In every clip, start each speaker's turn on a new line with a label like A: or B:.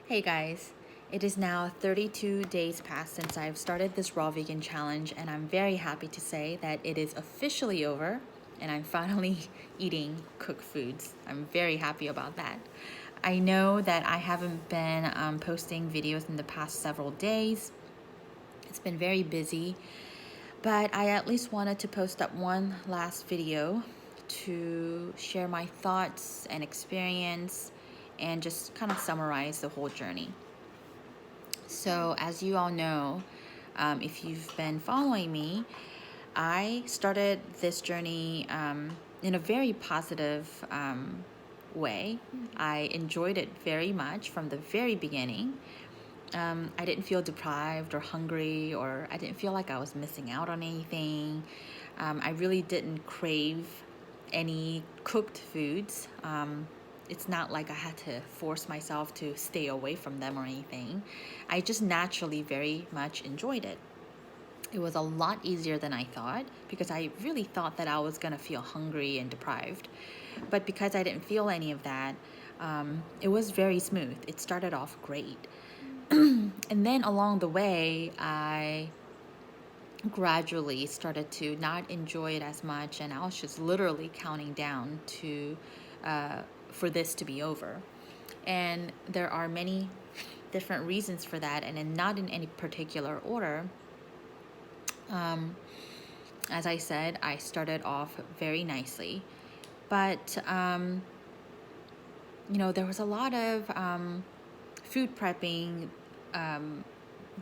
A: Hey guys, it is now 32 days past since I've started this raw vegan challenge, and I'm very happy to say that it is officially over and I'm finally eating cooked foods. I'm very happy about that. I know that I haven't been posting videos in the past several days. It's been very busy, but I at least wanted to post up one last video to share my thoughts and experience and just kind of summarize the whole journey. So, as you all know, if you've been following me, I started this journey in a very positive way. I enjoyed it very much from the very beginning. I didn't feel deprived or hungry, or I didn't feel like I was missing out on anything. I really didn't crave any cooked foods. It's not like I had to force myself to stay away from them or anything. I just naturally very much enjoyed it. It was a lot easier than I thought because I really thought that I was going to feel hungry and deprived. But because I didn't feel any of that, it was very smooth. It started off great. And then along the way, I gradually started to not enjoy it as much, and I was just literally counting down to for this to be over. And there are many different reasons for that, and not in any particular order. As I said, I started off very nicely, but there was a lot of food prepping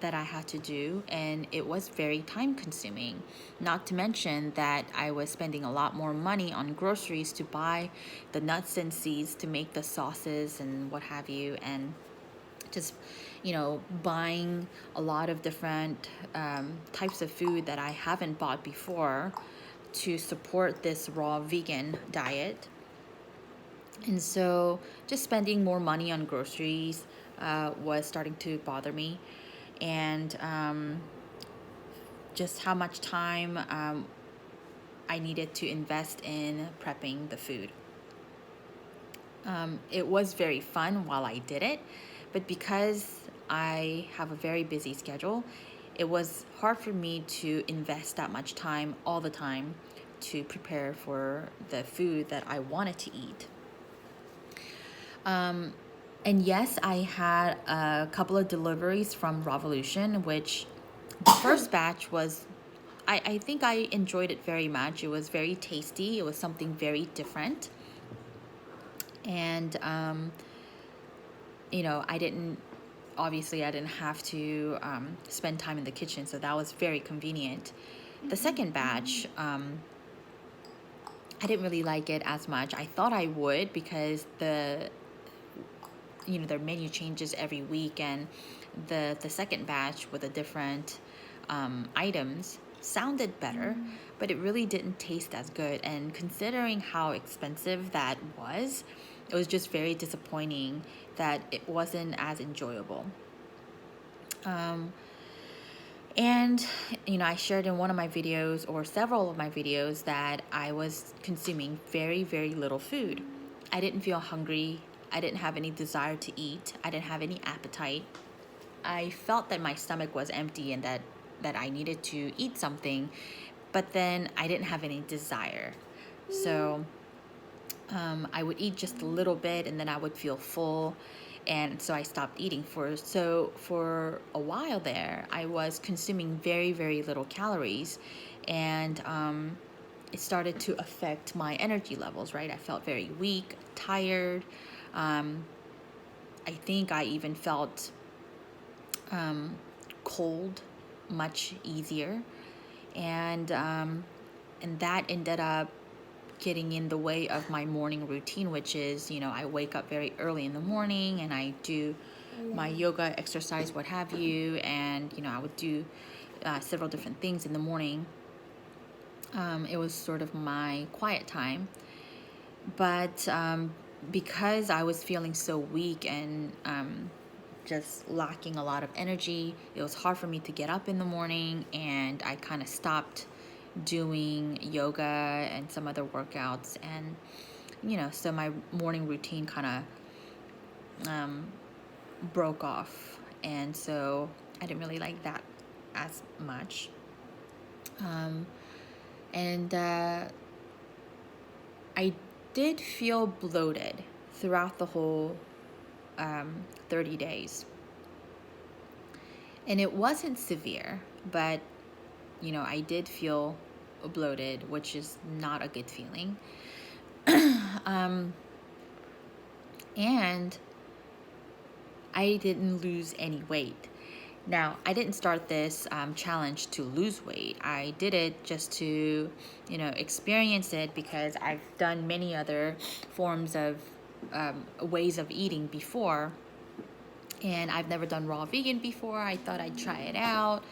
A: that I had to do, and it was very time consuming. Not to mention that I was spending a lot more money on groceries to buy the nuts and seeds to make the sauces and what have you, and just buying a lot of different types of food that I haven't bought before to support this raw vegan diet. And so just spending more money on groceries was starting to bother me, and just how much time I needed to invest in prepping the food. It was very fun while I did it, but because I have a very busy schedule, it was hard for me to invest that much time all the time to prepare for the food that I wanted to eat. And yes, I had a couple of deliveries from Revolution, which the first batch was, I think I enjoyed it very much. It was very tasty. It was something very different. And, I didn't have to spend time in the kitchen, so that was very convenient. The second batch, I didn't really like it as much. I thought I would because their menu changes every week, and the second batch with the different items sounded better, but it really didn't taste as good. And considering how expensive that was, it was just very disappointing that it wasn't as enjoyable. And I shared in one of my videos, or several of my videos, that I was consuming very, very little food. I didn't feel hungry. I didn't have any desire to eat. I didn't have any appetite. I felt that my stomach was empty and that I needed to eat something, but then I didn't have any desire. So I would eat just a little bit and then I would feel full, and so I stopped eating. For a while there, I was consuming very, very little calories, and it started to affect my energy levels, right? I felt very weak, tired. I think I even felt cold much easier, and that ended up getting in the way of my morning routine, which is, I wake up very early in the morning and I do my yoga, exercise, what have you, and I would do several different things in the morning. It was sort of my quiet time, but because I was feeling so weak and just lacking a lot of energy, it was hard for me to get up in the morning, and I kind of stopped doing yoga and some other workouts, and so my morning routine kind of broke off, and so I didn't really like that as much. And I did feel bloated throughout the whole 30 days. And it wasn't severe, but I did feel bloated, which is not a good feeling. And I didn't lose any weight. Now, I didn't start this challenge to lose weight. I did it just to, experience it, because I've done many other forms of ways of eating before. And I've never done raw vegan before. I thought I'd try it out.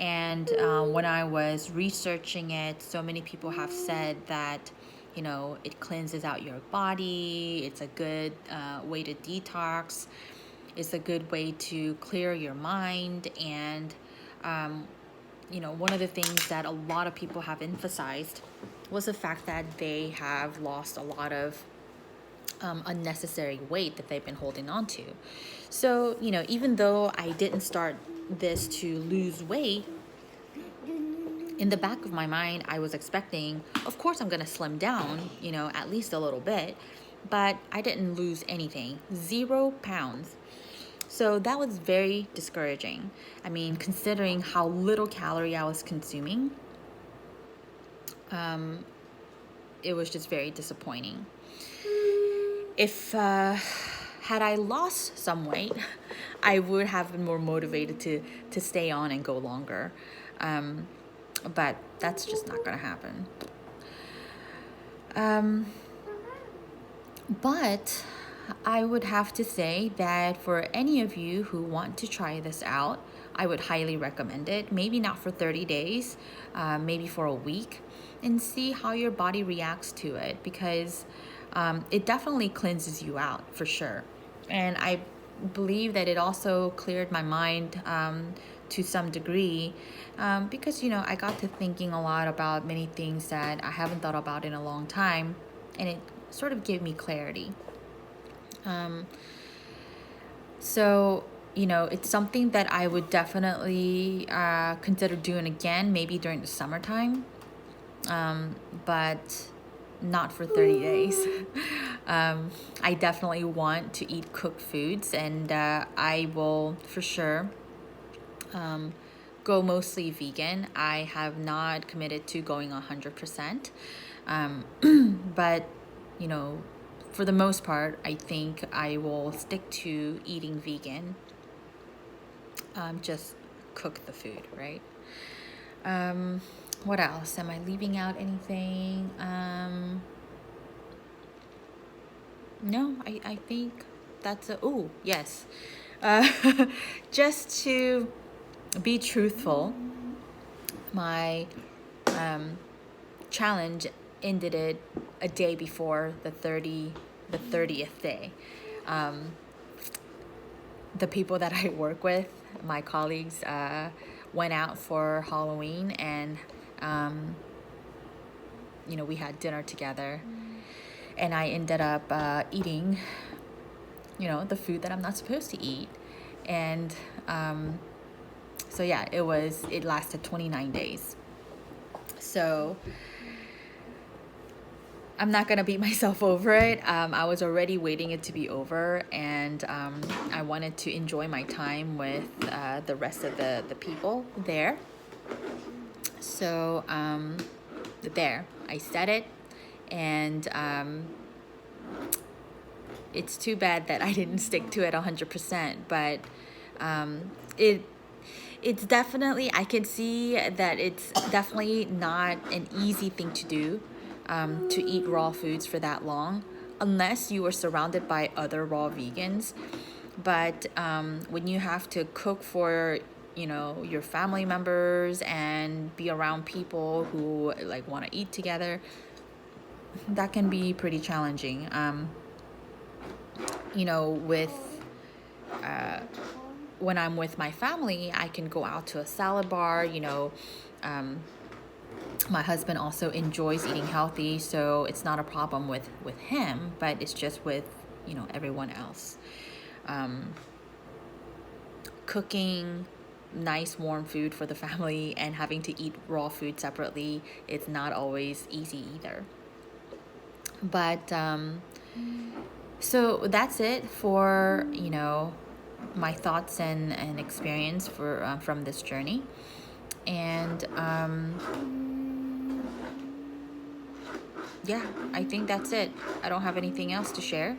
A: And when I was researching it, so many people have said that, it cleanses out your body. It's a good way to detox. It's a good way to clear your mind. And, one of the things that a lot of people have emphasized was the fact that they have lost a lot of unnecessary weight that they've been holding on to. So, even though I didn't start this to lose weight, in the back of my mind, I was expecting, of course, I'm going to slim down, at least a little bit, but I didn't lose anything, 0 pounds. So that was very discouraging. I mean, considering how little calorie I was consuming, it was just very disappointing. If had I lost some weight, I would have been more motivated to stay on and go longer. But that's just not going to happen. But I would have to say that for any of you who want to try this out, I would highly recommend it. Maybe not for 30 days, maybe for a week, and see how your body reacts to it, because it definitely cleanses you out for sure. And I believe that it also cleared my mind to some degree, because I got to thinking a lot about many things that I haven't thought about in a long time, and it sort of gave me clarity. So it's something that I would definitely consider doing again, maybe during the summertime, but not for 30 days. I definitely want to eat cooked foods, and I will for sure go mostly vegan. I have not committed to going 100%, but for the most part, I think I will stick to eating vegan. Just cook the food, right? What else? Am I leaving out anything? No, I think that's yes. Just to be truthful, my challenge ended it a day before the 30th day. The people that I work with, my colleagues, went out for Halloween, and we had dinner together, and I ended up eating the food that I'm not supposed to eat. And so yeah, it lasted 29 days. So I'm not gonna beat myself over it. I was already waiting it to be over, and I wanted to enjoy my time with the rest of the people there. So there, I said it, and it's too bad that I didn't stick to it 100%, but it's definitely, I can see that it's definitely not an easy thing to do, to eat raw foods for that long, unless you are surrounded by other raw vegans. But when you have to cook for your family members and be around people who want to eat together, that can be pretty challenging. With when I'm with my family, I can go out to a salad bar. My husband also enjoys eating healthy, so it's not a problem with him, but it's just with everyone else. cooking nice warm food for the family and having to eat raw food separately, it's not always easy either. But so that's it for, you know, my thoughts and experience for from this journey. And yeah, I think that's it. I don't have anything else to share.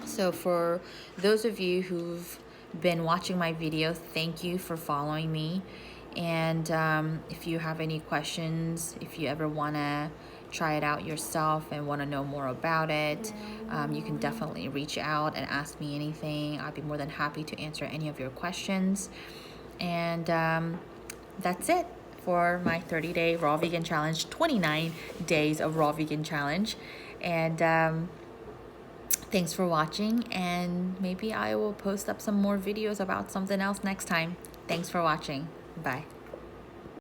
A: So for those of you who've been watching my video, thank you for following me. And if you have any questions, if you ever want to try it out yourself and want to know more about it, you can definitely reach out and ask me anything. I'd be more than happy to answer any of your questions. And that's it for my 30-day raw vegan challenge, 29 days of raw vegan challenge. And thanks for watching, and maybe I will post up some more videos about something else next time. Thanks for watching. Bye.